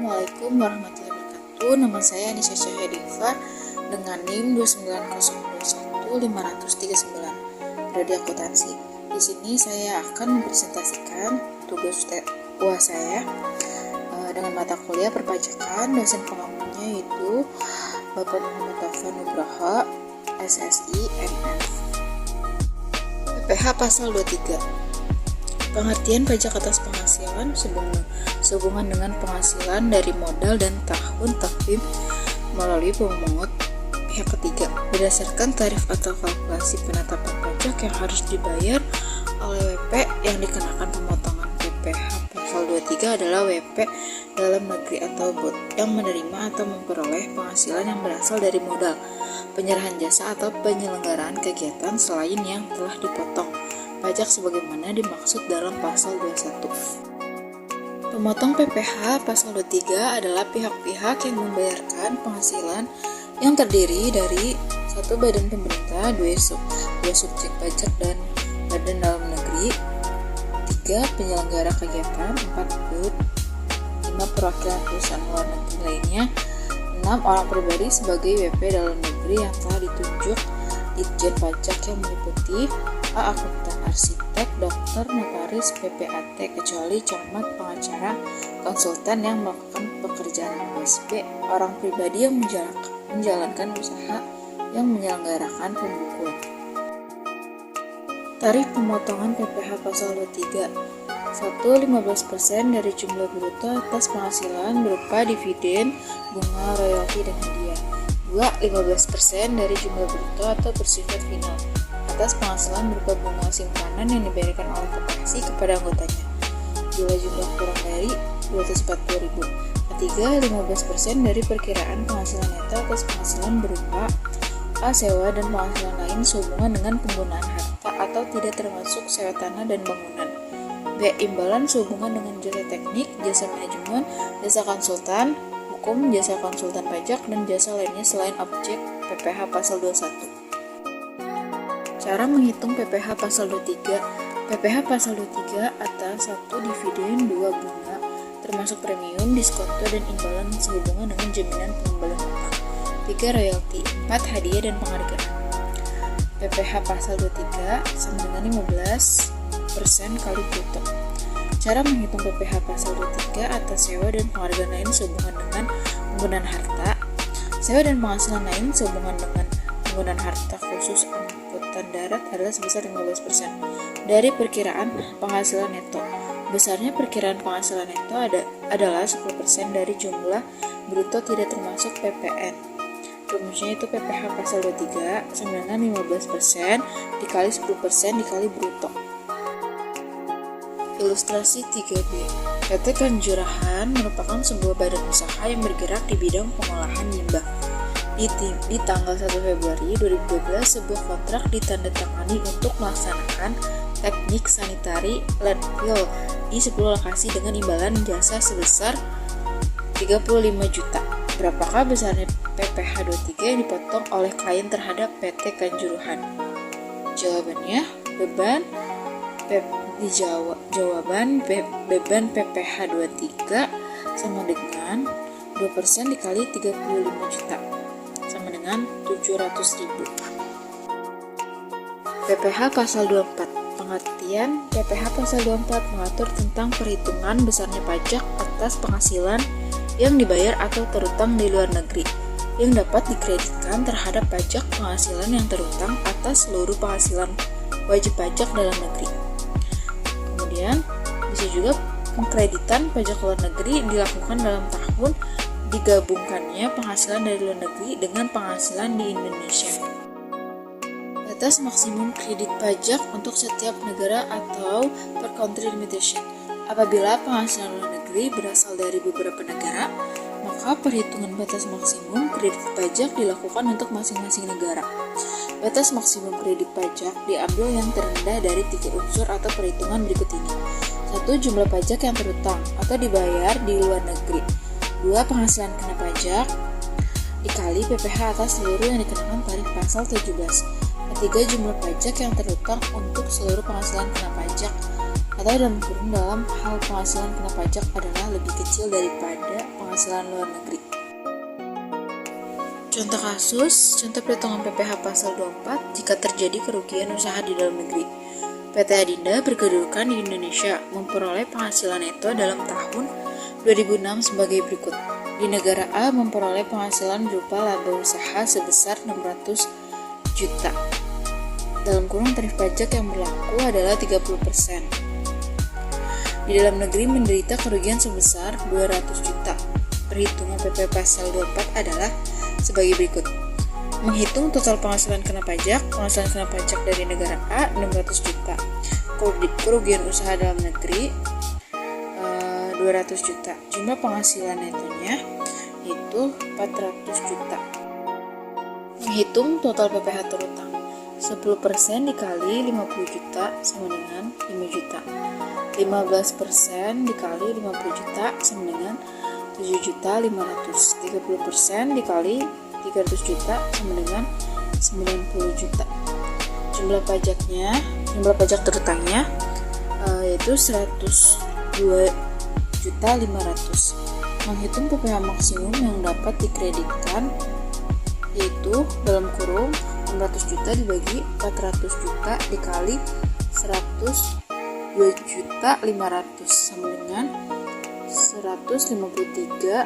Assalamualaikum warahmatullahi wabarakatuh. Nama saya Anissa Syahediva dengan NIM 2901539 Prodi Akuntansi. Di sini saya akan mempresentasikan tugas UAS saya dengan mata kuliah perpajakan. Dosen pengampunya yaitu Bapak Muhammad Taufan Nugraha, SSI, MF. PPh Pasal 23. Pengertian pajak atas penghasilan sehubungan dengan penghasilan dari modal dan tahun takvim melalui pemungut pihak ketiga berdasarkan tarif atau kalkulasi penetapan pajak yang harus dibayar oleh WP yang dikenakan pemotongan. PPh Pasal 23 adalah WP dalam negeri atau BOT yang menerima atau memperoleh penghasilan yang berasal dari modal, penyerahan jasa atau penyelenggaraan kegiatan selain yang telah dipotong pajak sebagaimana dimaksud dalam pasal 21. Pemotong PPh pasal 23 adalah pihak-pihak yang membayarkan penghasilan yang terdiri dari 1. Badan pemerintah, 2. Subjek pajak dan badan dalam negeri, 3. Penyelenggara kegiatan, 4. PUT, 5. Perwakilan perusahaan luar negeri lainnya, 6. Orang pribadi sebagai WP dalam negeri yang telah ditunjuk Ditjen Pajak yang meliputi A. Akuntan, arsitek, dokter, notaris, PPAT kecuali camat, pengacara, konsultan yang melakukan pekerjaan luas. B. Orang pribadi yang menjalankan usaha yang menyelenggarakan pembukuan. Tarif pemotongan PPh pasal 23. 1. 15% dari jumlah bruto atas penghasilan berupa dividen, bunga, royalti, dan hadiah. 2. 15% dari jumlah bruto atau bersifat final atas penghasilan berupa bunga simpanan yang dibayarkan oleh koperasi kepada anggotanya bila jumlah kurang dari 240.000. Ketiga, 15% dari perkiraan penghasilan neto atas penghasilan berupa A. Sewa dan penghasilan lain sehubungan dengan penggunaan harta atau tidak termasuk sewa tanah dan bangunan. B. Imbalan sehubungan dengan jasa teknik, jasa manajemen, jasa konsultan hukum, jasa konsultan pajak, dan jasa lainnya selain objek PPh pasal 21. Cara menghitung PPh pasal 23. PPh pasal 23 atas 1. Dividen, 2. Bunga termasuk premium, diskonto, dan imbalan sehubungan dengan jaminan pengembalian utang, 3. Royalti, 4. Hadiah dan penghargaan. PPh pasal 23 sama dengan 15% kali bruto. Cara menghitung PPh pasal 23 atas sewa dan penghargaan lain sehubungan dengan penggunaan harta. Sewa dan penghasilan lain sehubungan dengan penggunaan harta khusus angkutan darat adalah sebesar 15% dari perkiraan penghasilan neto. Besarnya perkiraan penghasilan neto adalah 10% dari jumlah bruto tidak termasuk PPN. Rumusnya itu PPh pasal 23 sama dengan 15% dikali 10% dikali bruto. Ilustrasi 3B. PT Kanjuruhan merupakan sebuah badan usaha yang bergerak di bidang pengolahan limbah. Di tanggal 1 Februari 2012, sebuah kontrak ditandatangani untuk melaksanakan teknik sanitari landfill di 10 lokasi dengan imbalan jasa sebesar 35 juta. Berapakah besarnya PPh 23 yang dipotong oleh klien terhadap PT Kanjuruhan? Jawabannya, beban PPh 23 sama dengan 2% dikali 35 juta sama dengan 700.000. PPh pasal 24. Pengertian PPh pasal 24 mengatur tentang perhitungan besarnya pajak atas penghasilan yang dibayar atau terutang di luar negeri yang dapat dikreditkan terhadap pajak penghasilan yang terutang atas seluruh penghasilan wajib pajak dalam negeri. Kemudian bisa juga pengkreditan pajak luar negeri dilakukan dalam tahun digabungkannya penghasilan dari luar negeri dengan penghasilan di Indonesia. Batas maksimum kredit pajak untuk setiap negara atau per country limitation. Apabila penghasilan luar negeri berasal dari beberapa negara, maka perhitungan batas maksimum kredit pajak dilakukan untuk masing-masing negara. Batas maksimum kredit pajak diambil yang terendah dari 3 unsur atau perhitungan berikut ini. 1. Jumlah pajak yang terutang atau dibayar di luar negeri. 2. Penghasilan kena pajak dikali PPh atas seluruh yang dikenakan tarif pasal 17. 3. Jumlah pajak yang terutang untuk seluruh penghasilan kena pajak atau dalam hal penghasilan kena pajak adalah lebih kecil daripada penghasilan luar negeri. Contoh kasus, contoh perhitungan PPh pasal 24 jika terjadi kerugian usaha di dalam negeri. PT Adinda berkedudukan di Indonesia memperoleh penghasilan neto dalam tahun 2006 sebagai berikut. Di negara A memperoleh penghasilan berupa laba usaha sebesar 600 juta. Dalam kurung tarif pajak yang berlaku adalah 30%. Di dalam negeri menderita kerugian sebesar 200 juta. Perhitungan PP pasal 24 adalah sebagai berikut. Menghitung total penghasilan kena pajak dari negara A 600 juta. Kerugian usaha dalam negeri 200 juta. Jumlah penghasilan netonya itu 400 juta. Menghitung total PPh terutang. 10% dikali 50 juta sama dengan 5 juta. 15% dikali 50 juta sama dengan 7.500.000. 30% dikali 300 juta sama dengan 90 juta. Jumlah pajak terutangnya yaitu 102.500.000. Menghitung PPh maksimum yang dapat dikreditkan yaitu dalam kurung 600 juta dibagi 400 juta dikali 102.500.000 sama dengan 153.750.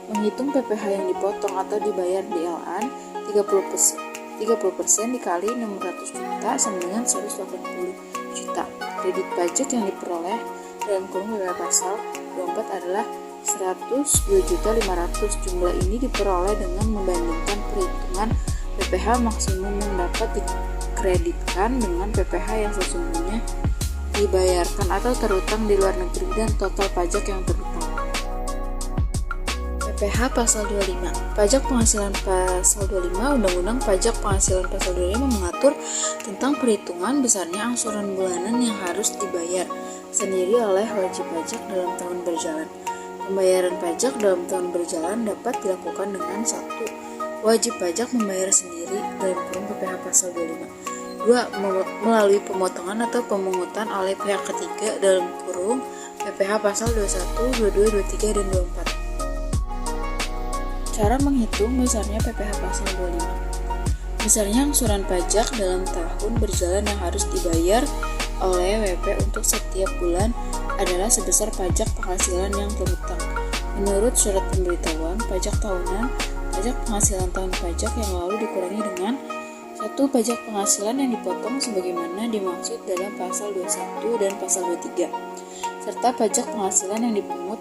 Menghitung PPh yang dipotong atau dibayar di LAN 30% dikali 600 juta sama dengan 180 juta. Kredit pajak yang diperoleh dalam kurung PPh pasal 24 adalah 102.500.000. Jumlah ini diperoleh dengan membandingkan perhitungan PPh maksimum yang dapat dikreditkan dengan PPh yang sesungguhnya dibayarkan atau terutang di luar negeri dan total pajak yang terutang. PPh pasal 25. Pajak penghasilan pasal 25. Undang-Undang Pajak Penghasilan pasal 25 mengatur tentang perhitungan besarnya angsuran bulanan yang harus dibayar sendiri oleh wajib pajak dalam tahun berjalan. Pembayaran pajak dalam tahun berjalan dapat dilakukan dengan 1. Wajib pajak membayar sendiri dalam kurung PPh pasal 25. 2. Melalui pemotongan atau pemungutan oleh pihak ketiga dalam kurung PPh pasal 21, 22, 23, dan 24. Cara menghitung besarnya PPh pasal 25. Besarnya angsuran pajak dalam tahun berjalan yang harus dibayar oleh WP untuk setiap bulan adalah sebesar pajak penghasilan yang terutang. Menurut surat pemberitahuan pajak tahunan, pajak penghasilan tahun pajak yang lalu dikurangi dengan 1. Pajak penghasilan yang dipotong sebagaimana dimaksud dalam pasal 21 dan pasal 23, serta pajak penghasilan yang dipungut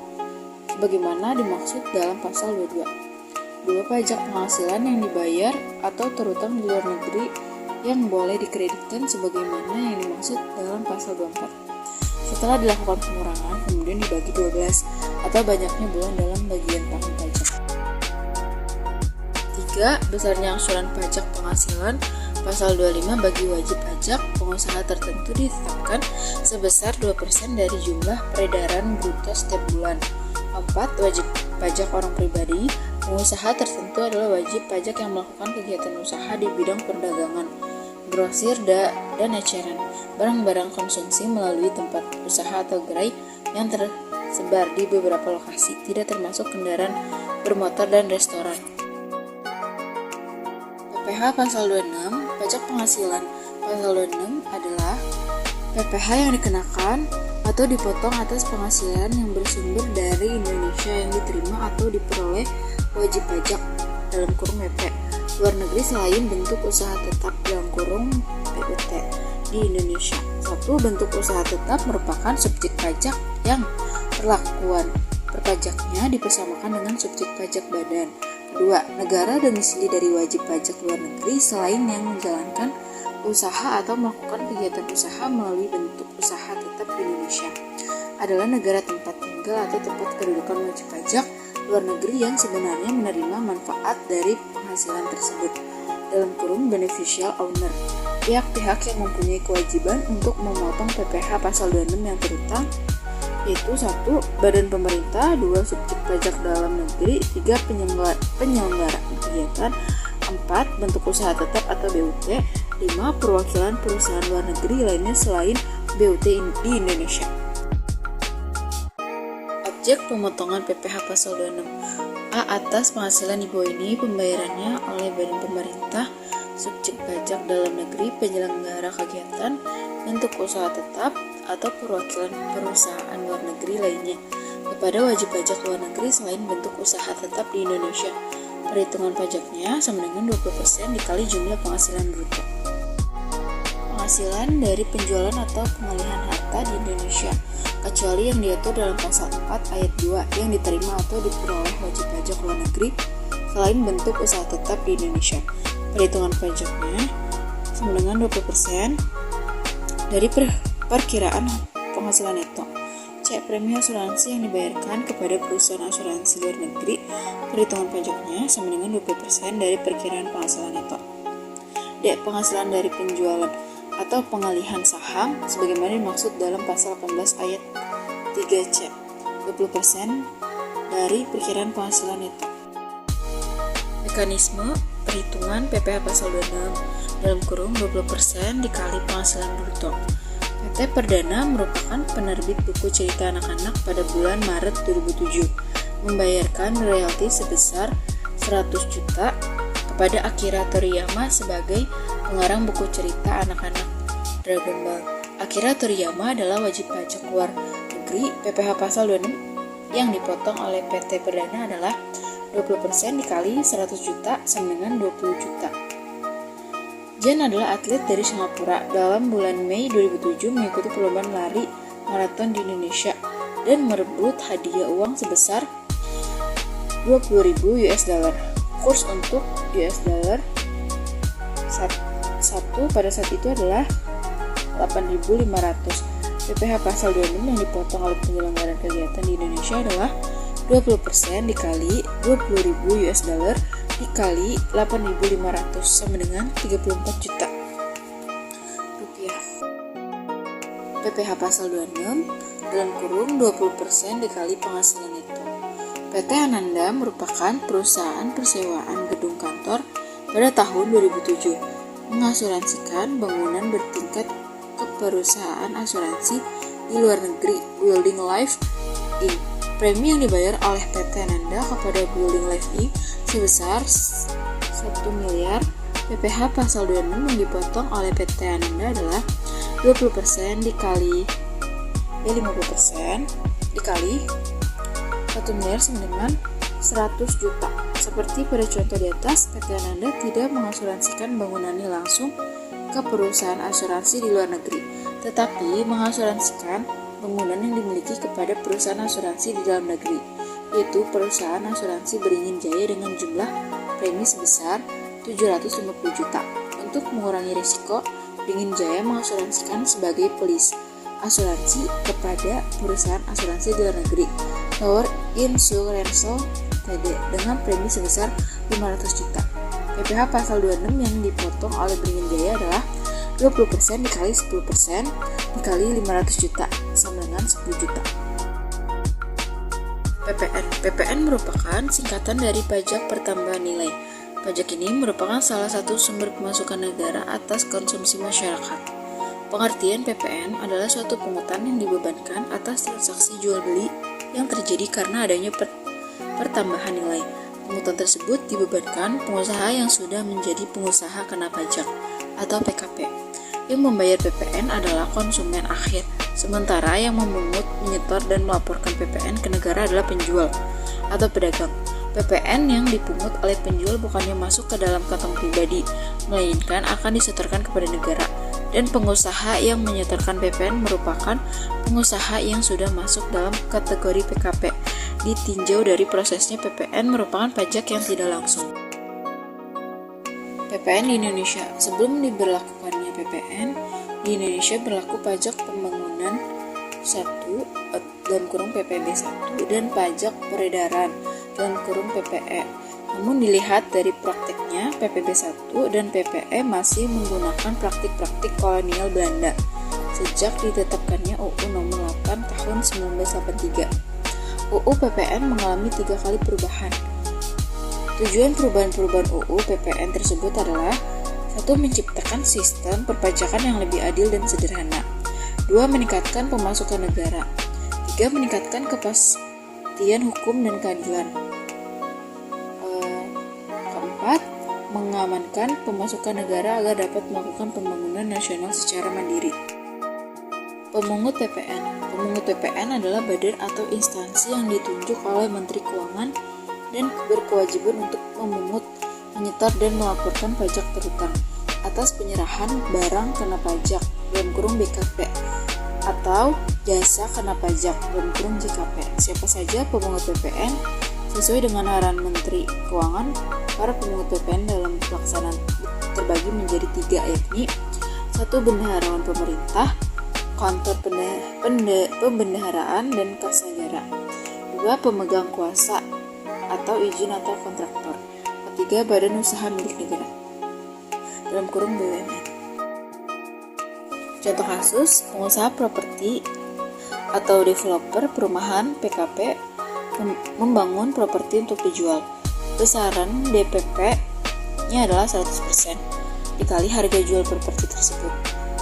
sebagaimana dimaksud dalam pasal 22. 2. Pajak penghasilan yang dibayar atau terutang di luar negeri yang boleh dikreditkan sebagaimana yang dimaksud dalam pasal 24. Setelah dilakukan pengurangan, kemudian dibagi 12 atau banyaknya bulan dalam bagian tahun pajak. 3. Besarnya angsuran pajak penghasilan pasal 25 bagi wajib pajak pengusaha tertentu ditetapkan sebesar 2% dari jumlah peredaran bruto setiap bulan. 4. Wajib pajak orang pribadi. Pengusaha tertentu adalah wajib pajak yang melakukan kegiatan usaha di bidang perdagangan, grosir, dan eceran, barang-barang konsumsi melalui tempat usaha atau gerai yang tersebar di beberapa lokasi, tidak termasuk kendaraan bermotor dan restoran. PPh pasal 26. Pajak penghasilan pasal 26 adalah PPh yang dikenakan atau dipotong atas penghasilan yang bersumber dari Indonesia yang diterima atau diperoleh wajib pajak dalam kurung WP luar negeri selain bentuk usaha tetap dalam kurung PUT di Indonesia. 1. Bentuk usaha tetap merupakan subjek pajak yang perlakuan perpajaknya dipersamakan dengan subjek pajak badan. 2. Negara domisili dari wajib pajak luar negeri selain yang menjalankan usaha atau melakukan kegiatan usaha melalui bentuk usaha tetap di Indonesia adalah negara tempat tinggal atau tempat kedudukan wajib pajak luar negeri yang sebenarnya menerima manfaat dari penghasilan tersebut dalam kurung beneficial owner, pihak-pihak yang mempunyai kewajiban untuk memotong PPh pasal 26 yang terutang yaitu 1. Badan pemerintah, 2. Subjek pajak dalam negeri, 3. Penyelenggara kegiatan, 4. Bentuk usaha tetap atau BUT, 5. Perwakilan perusahaan luar negeri lainnya selain BUT di Indonesia. Objek pemotongan PPh pasal 26A atas penghasilan di bawah ini pembayarannya oleh badan pemerintah, subjek pajak dalam negeri, penyelenggara kegiatan, bentuk usaha tetap, atau perwakilan perusahaan luar negeri lainnya kepada wajib pajak luar negeri selain bentuk usaha tetap di Indonesia. Perhitungan pajaknya sama dengan 20% dikali jumlah penghasilan bruto. Penghasilan dari penjualan atau pengalihan harta di Indonesia, kecuali yang diatur dalam pasal 4 ayat 2 yang diterima atau diperoleh wajib pajak luar negeri selain bentuk usaha tetap di Indonesia. Perhitungan pajaknya sama dengan 20% dari perkiraan penghasilan neto. C. Premi asuransi yang dibayarkan kepada perusahaan asuransi luar negeri, perhitungan pajaknya sama dengan 20% dari perkiraan penghasilan neto. D. Penghasilan dari penjualan atau pengalihan saham sebagaimana dimaksud dalam pasal 18 ayat 3C, 20% dari perkiraan penghasilan neto. Mekanisme perhitungan PPh pasal 26 dalam kurung 20% dikali penghasilan bruto. PT Perdana merupakan penerbit buku cerita anak-anak pada bulan Maret 2007, membayarkan royalti sebesar 100 juta kepada Akira Toriyama sebagai pengarang buku cerita anak-anak Dragon Ball. Akira Toriyama adalah wajib pajak luar negeri. PPh pasal 26 yang dipotong oleh PT Perdana adalah 20% dikali 100 juta sama dengan 20 juta. Jen adalah atlet dari Singapura. Dalam bulan Mei 2007 mengikuti perlombaan lari maraton di Indonesia dan merebut hadiah uang sebesar 20.000 US dollar. Kurs untuk US dollar satu pada saat itu adalah 8.500. PPh pasal 26 yang dipotong oleh penyelenggaraan kegiatan di Indonesia adalah 20% dikali 20.000 US dollar dikali 8.500 sama dengan 34 juta rupiah. PPh pasal 26 dalam kurung 20% dikali penghasilan neto. PT Ananda merupakan perusahaan persewaan gedung kantor pada tahun 2007, mengasuransikan bangunan bertingkat ke perusahaan asuransi di luar negeri Building Life Inc. Premi yang dibayar oleh PT Ananda kepada Building Life Inc. sebesar 1 miliar. PPh pasal 26 yang dipotong oleh PT Ananda adalah 20% dikali 50% dikali 1 miliar sama dengan 100 juta. Seperti pada contoh di atas, PT Ananda tidak mengasuransikan bangunannya langsung ke perusahaan asuransi di luar negeri, tetapi mengasuransikan bangunan yang dimiliki kepada perusahaan asuransi di dalam negeri, yaitu perusahaan asuransi Beringin Jaya dengan jumlah premi sebesar 750 juta. Untuk mengurangi risiko, Beringin Jaya mengasuransikan sebagai polis asuransi kepada perusahaan asuransi di luar negeri, Tower Insurance TD, dengan premi sebesar 500 juta. PPh pasal 26 yang dipotong oleh Beringin Jaya adalah 20% dikali 10% dikali 500 juta sama dengan 10 juta. PPN merupakan singkatan dari pajak pertambahan nilai. Pajak ini merupakan salah satu sumber pemasukan negara atas konsumsi masyarakat. Pengertian PPN adalah suatu pungutan yang dibebankan atas transaksi jual beli yang terjadi karena adanya pertambahan nilai. Pungutan tersebut dibebankan pengusaha yang sudah menjadi pengusaha kena pajak atau PKP. Yang membayar PPN adalah konsumen akhir, sementara yang memungut, menyetor, dan melaporkan PPN ke negara adalah penjual atau pedagang. PPN yang dipungut oleh penjual bukannya masuk ke dalam kantong pribadi, melainkan akan disetorkan kepada negara. Dan pengusaha yang menyetorkan PPN merupakan pengusaha yang sudah masuk dalam kategori PKP. Ditinjau dari prosesnya, PPN merupakan pajak yang tidak langsung. PPN di Indonesia. Sebelum diberlakukannya PPN, di Indonesia berlaku pajak pembangunan 1 dalam kurung PPB 1 dan pajak peredaran dalam kurung PPE. Namun dilihat dari praktiknya, PPB 1 dan PPE masih menggunakan praktik-praktik kolonial Belanda sejak ditetapkannya UU Nomor 8 Tahun 1983. UU PPN mengalami 3 kali perubahan. Tujuan perubahan-perubahan UU PPN tersebut adalah 1. Menciptakan sistem perpajakan yang lebih adil dan sederhana. 2. Meningkatkan pemasukan negara. 3. Meningkatkan kepastian hukum dan keadilan. 4. Mengamankan pemasukan negara agar dapat melakukan pembangunan nasional secara mandiri. Pemungut PPN. Pemungut PPN adalah badan atau instansi yang ditunjuk oleh Menteri Keuangan dan berkewajiban untuk memungut, menyetor, dan melaporkan pajak terutang atas penyerahan barang kena pajak (BKP) atau jasa kena pajak (JKP). Siapa saja pemungut PPN? Sesuai dengan arahan Menteri Keuangan, para pemungut PPN dalam pelaksanaan terbagi menjadi 3, yakni 1. Bendaharawan pemerintah, kantor pembendaharaan dan kas negara. 2. Pemegang kuasa atau izin atau kontraktor. 3. Badan usaha milik negara (BUMN). Contoh kasus, pengusaha properti atau developer perumahan PKP membangun properti untuk dijual. Besaran DPP-nya adalah 100% dikali harga jual properti tersebut.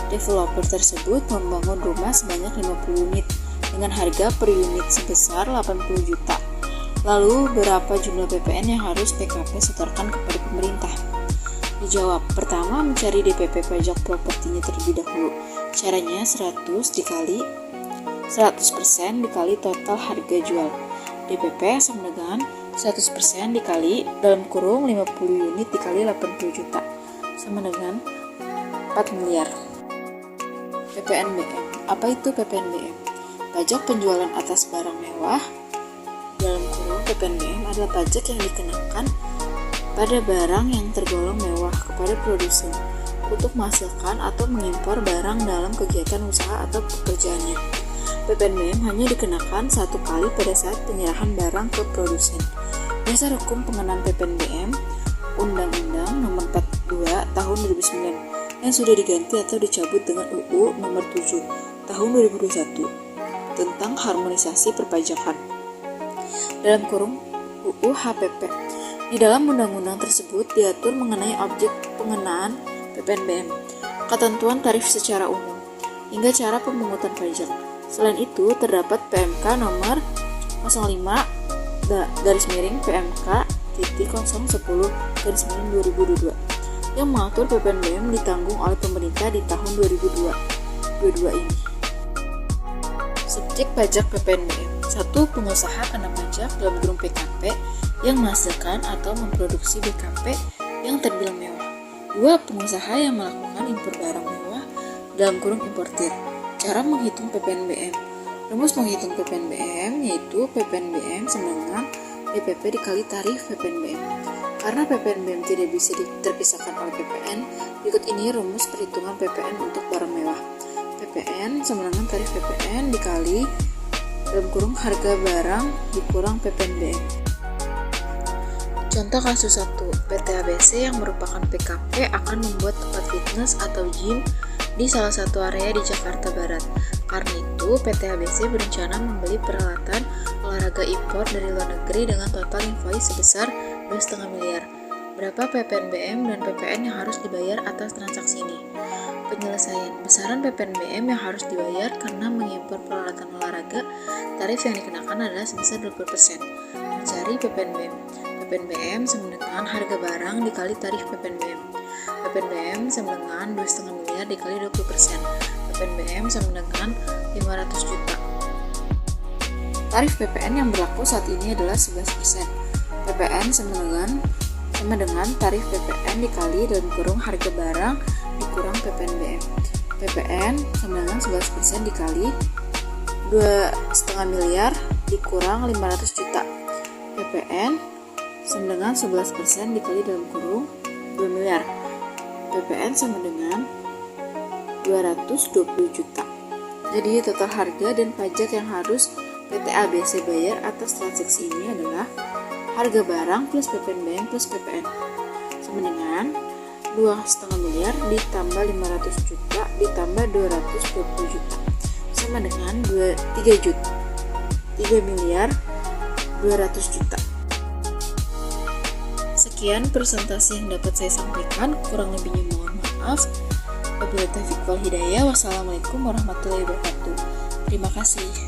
Developer tersebut membangun rumah sebanyak 50 unit dengan harga per unit sebesar 80 juta. Lalu, berapa jumlah PPN yang harus PKP setorkan kepada pemerintah? Dijawab. Pertama, mencari DPP pajak propertinya terlebih dahulu. Caranya 100% dikali total harga jual. DPP sama dengan 100% dikali dalam kurung 50 unit dikali 80 juta sama dengan 4 miliar. PPNBM. Apa itu PPNBM? Pajak penjualan atas barang mewah dalam kurung PPNBM adalah pajak yang dikenakan pada barang yang tergolong mewah kepada produsen untuk menghasilkan atau mengimpor barang dalam kegiatan usaha atau pekerjaannya. PPNBM hanya dikenakan satu kali pada saat penyerahan barang ke produsen. Dasar hukum pengenaan PPNBM Undang-Undang Nomor 42 Tahun 2009 yang sudah diganti atau dicabut dengan UU Nomor 7 Tahun 2021 tentang harmonisasi perpajakan dalam kurung UU HPP. Di dalam undang-undang tersebut diatur mengenai objek pengenaan PPNBM, ketentuan tarif secara umum, hingga cara pemungutan pajak. Selain itu, terdapat PMK nomor 05-PMK-010/2022 yang mengatur PPNBM ditanggung oleh pemerintah di tahun 2022 ini. Subjek pajak PPNBM. 1. Pengusaha kena pajak dalam kurung PKP yang menghasilkan atau memproduksi BKP yang terbilang mewah. 2. Pengusaha yang melakukan impor barang mewah dalam kurung importir. Cara menghitung PPNBM. Rumus menghitung PPNBM yaitu PPNBM sama dengan DPP dikali tarif PPNBM. Karena PPNBM tidak bisa terpisahkan oleh PPN, berikut ini rumus perhitungan PPN untuk barang mewah. PPN sama dengan tarif PPN dikali dalam kurung harga barang dikurang PPNBM. Contoh kasus 1, PT ABC yang merupakan PKP akan membuat tempat fitness atau gym di salah satu area di Jakarta Barat. Karena itu, PT ABC berencana membeli peralatan olahraga impor dari luar negeri dengan total invoice sebesar 2,5 miliar. Berapa PPNBM dan PPN yang harus dibayar atas transaksi ini? Penyelesaian. Besaran PPNBM yang harus dibayar karena mengimpor peralatan olahraga, tarif yang dikenakan adalah sebesar 20%. Mencari PPNBM. PPNBM sama dengan harga barang dikali tarif PPNBM. PPNBM sama dengan 2,5 miliar dikali 20%. PPNBM sama dengan 500 juta. Tarif PPN yang berlaku saat ini adalah 11%. PPN sama dengan tarif PPN dikali dalam kurung harga barang dikurang PPNBM. PPN sama dengan 11% dikali 2,5 miliar dikurang 500 juta. PPN sama dengan 11% dikali dalam kurung 2 miliar. PPN sama dengan 220 juta. Jadi total harga dan pajak yang harus PT ABC bayar atas transaksi ini adalah harga barang plus PPNBM plus PPN sama dengan 2,5 miliar ditambah 500 juta ditambah 220 juta sama dengan 3 miliar 200 juta. Sekian presentasi yang dapat saya sampaikan, kurang lebihnya mohon maaf. Wabillahi taufiq wal hidayah. Wassalamualaikum warahmatullahi wabarakatuh. Terima kasih.